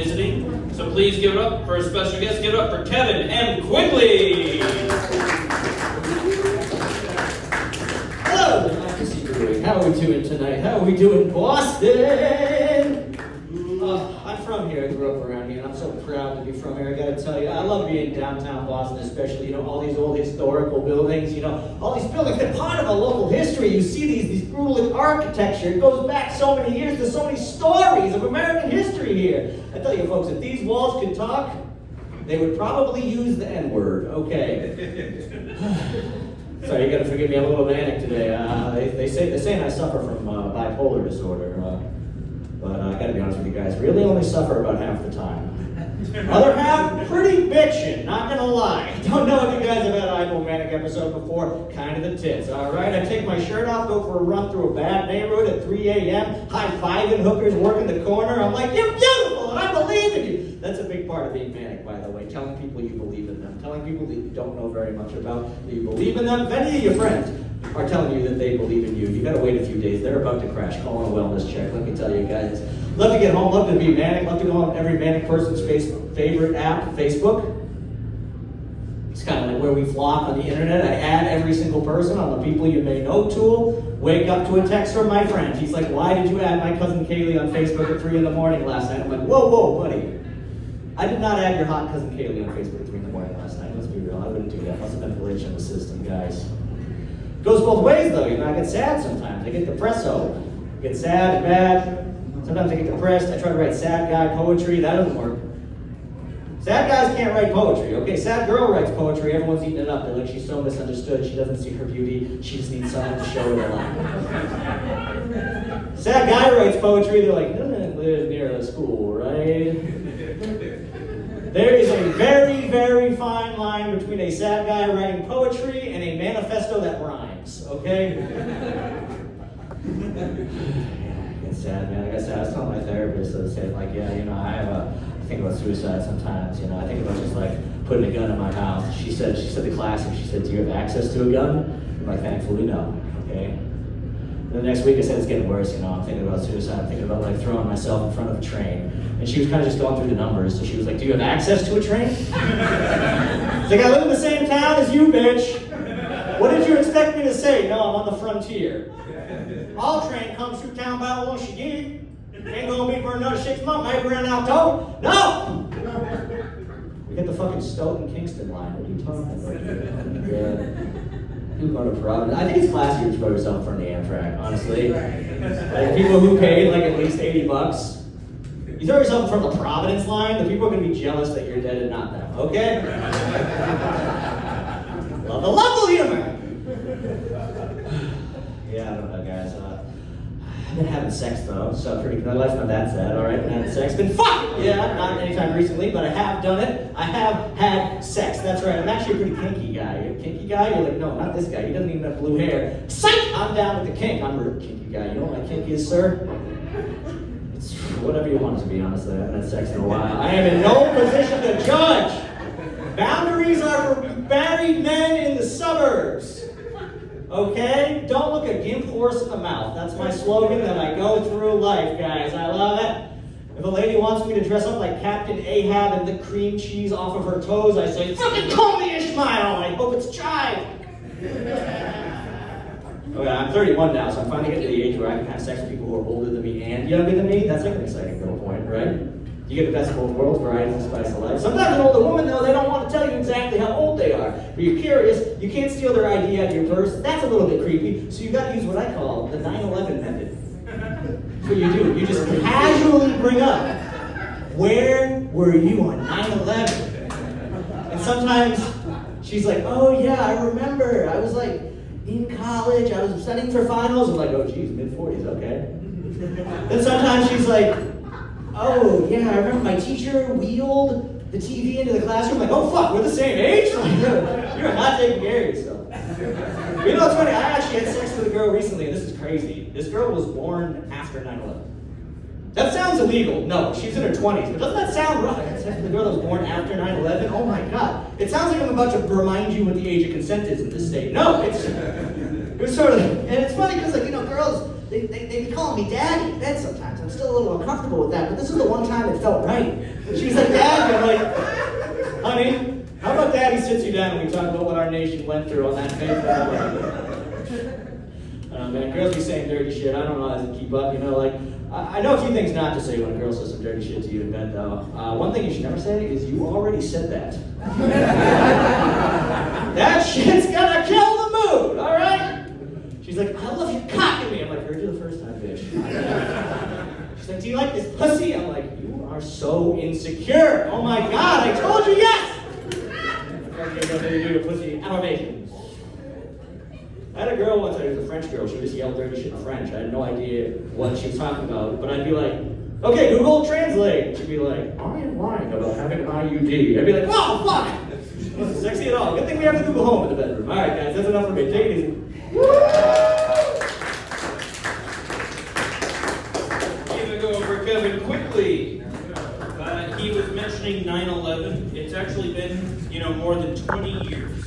visiting. So please give it up for a special guest. Give it up for Kevin and Quigley. Hello, Democracy Brewing. How are we doing tonight? How are we doing, Boston? I'm from here. I grew up around here, and I'm so proud to be from here. I gotta tell you, I love being downtown Boston, especially, all these old historical buildings, all these buildings, they're part of a local history. You see these brutal architecture. It goes back so many years. There's so many stories of American history here. I tell you, folks, if these walls could talk, they would probably use the N-word. Okay. Sorry, you gotta forgive me, I'm a little manic today. They say I suffer from bipolar disorder, but I gotta be honest with you guys, really only suffer about half the time. Other half, pretty bitchin', not gonna lie. Don't know if you guys have had a hypomanic episode before, kind of the tits, alright? I take my shirt off, go for a run through a bad neighborhood at 3 a.m., high-fiving hookers working the corner. I'm like, you're beautiful, and I believe in you. That's a big part of being manic, by the way, telling people you believe in them, telling people that you don't know very much about, that you believe in them. If any of your friends are telling you that they believe in you, you gotta wait a few days. They're about to crash. Call on a wellness check. Let me tell you guys. Love to get home, love to be manic, love to go on every manic person's favorite app, Facebook. It's kind of like where we flock on the internet. I add every single person on the people you may know tool. Wake up to a text from my friend. He's like, why did you add my cousin Kaylee on Facebook at 3 in the morning last night? I'm like, whoa, buddy. I did not add your hot cousin Kaylee on Facebook at 3 in the morning last night. Let's be real, I wouldn't do that. Must have been a glitch in the system, guys. Goes both ways though, I get sad sometimes. I get depresso. I get sad, bad. Sometimes I get depressed. I try to write sad guy poetry. That doesn't work. Sad guys can't write poetry, okay? Sad girl writes poetry. Everyone's eating it up. They're like, she's so misunderstood. She doesn't see her beauty. She just needs someone to show her life. Sad guy writes poetry. They're like, doesn't live near a school, right? There is a very, very fine line between a sad guy writing poetry and a manifesto that rhymes, okay? It's sad, man. Like I said, I was telling my therapist, I was saying, like, yeah, I think about suicide sometimes, I think about just, like, putting a gun in my mouth. She said the classic, she said, do you have access to a gun? I'm like, thankfully, no, okay? And the next week I said, it's getting worse, I'm thinking about suicide. I'm thinking about, like, throwing myself in front of a train. And she was kind of just going through the numbers. So she was like, do you have access to a train? It's like, I live in the same town as you, bitch. What did you expect me to say? No, I'm on the frontier. All train comes through town by Washington. Ain't gonna be for another 6 months. Maybe around October. No! We get the fucking Stoughton Kingston line. What are you talking about? Yeah. People go to Providence. I think it's classier to throw yourself in front of the Amtrak, honestly. Like people who paid like at least $80. You throw yourself in front of the Providence line, the people are going to be jealous that you're dead and not them, okay? Love the local humor! Yeah, I don't know, guys. I've been having sex, though, so pretty good. My life's not that sad, alright? Been having sex. Been fucked! Yeah, not anytime recently, but I have done it. I have had sex, that's right. I'm actually a pretty kinky guy. You're a kinky guy? You're like, no, not this guy. He doesn't even have blue hair. Psych! I'm down with the kink. I'm a kinky guy. You know what my kink is, sir? Whatever you want it to be, honestly. I haven't had sex in a while. I am in no position to judge. Boundaries are for married men in the suburbs. Okay? Don't look a gimp horse in the mouth. That's my slogan that I go through life, guys. I love it. If a lady wants me to dress up like Captain Ahab and lick cream cheese off of her toes, I say, fucking call me Ishmael! I hope it's chive. Okay, I'm 31 now, so I'm finally getting to the age where I can have sex with people who are older than me and younger than me. That's like an exciting little point, right? You get the best of both worlds, variety and spice of life. Sometimes an older woman, though, they don't want to tell you exactly how old they are. But you're curious, you can't steal their ID out of your purse. That's a little bit creepy, so you've got to use what I call the 9/11 method. That's what you do. You just casually bring up, where were you on 9/11? And sometimes she's like, oh yeah, I remember. I was like, in college, I was studying for finals. I'm like, oh geez, mid-40s, okay. Then sometimes she's like, oh yeah, I remember my teacher wheeled the TV into the classroom. I'm like, oh fuck, we're the same age? Like, you're not taking care of yourself. You know what's funny? I actually had sex with a girl recently, and this is crazy. This girl was born after 9/11. That sounds illegal. No, she's in her 20s, but doesn't that sound right? I had sex with a girl that was born after 9/11? Oh my god. It sounds like I'm about to remind you what the age of consent is in this state. No, it was sort of, and it's funny because, like, girls, They be calling me daddy in bed sometimes. I'm still a little uncomfortable with that, but this is the one time it felt right. She was like, daddy. I'm like, honey, how about daddy sits you down and we talk about what our nation went through on that fateful day? Man, girls be saying dirty shit. I don't know how to keep up, you know, like, I know a few things not to say when a girl says some dirty shit to you in bed, though. One thing you should never say is, you already said that. That shit's gonna kill the mood, all right? She's like, I love you cocking me. I'm like, heard you the first time, bitch. She's like, do you like this pussy? I'm like, you are so insecure. Oh my God, I told you yes! I can't do the pussy affirmation. I had a girl once, it was a French girl, she just yelled dirty shit in French. I had no idea what she was talking about, but I'd be like, okay, Google Translate. She'd be like, I am lying about having an IUD. I'd be like, oh, fuck! It wasn't sexy at all. Good thing we have the Google Home in the bedroom. All right, guys, that's enough for me. Take it easy. Give a go for Kevin Quigley. He was mentioning 9/11. It's actually been, more than 20 years.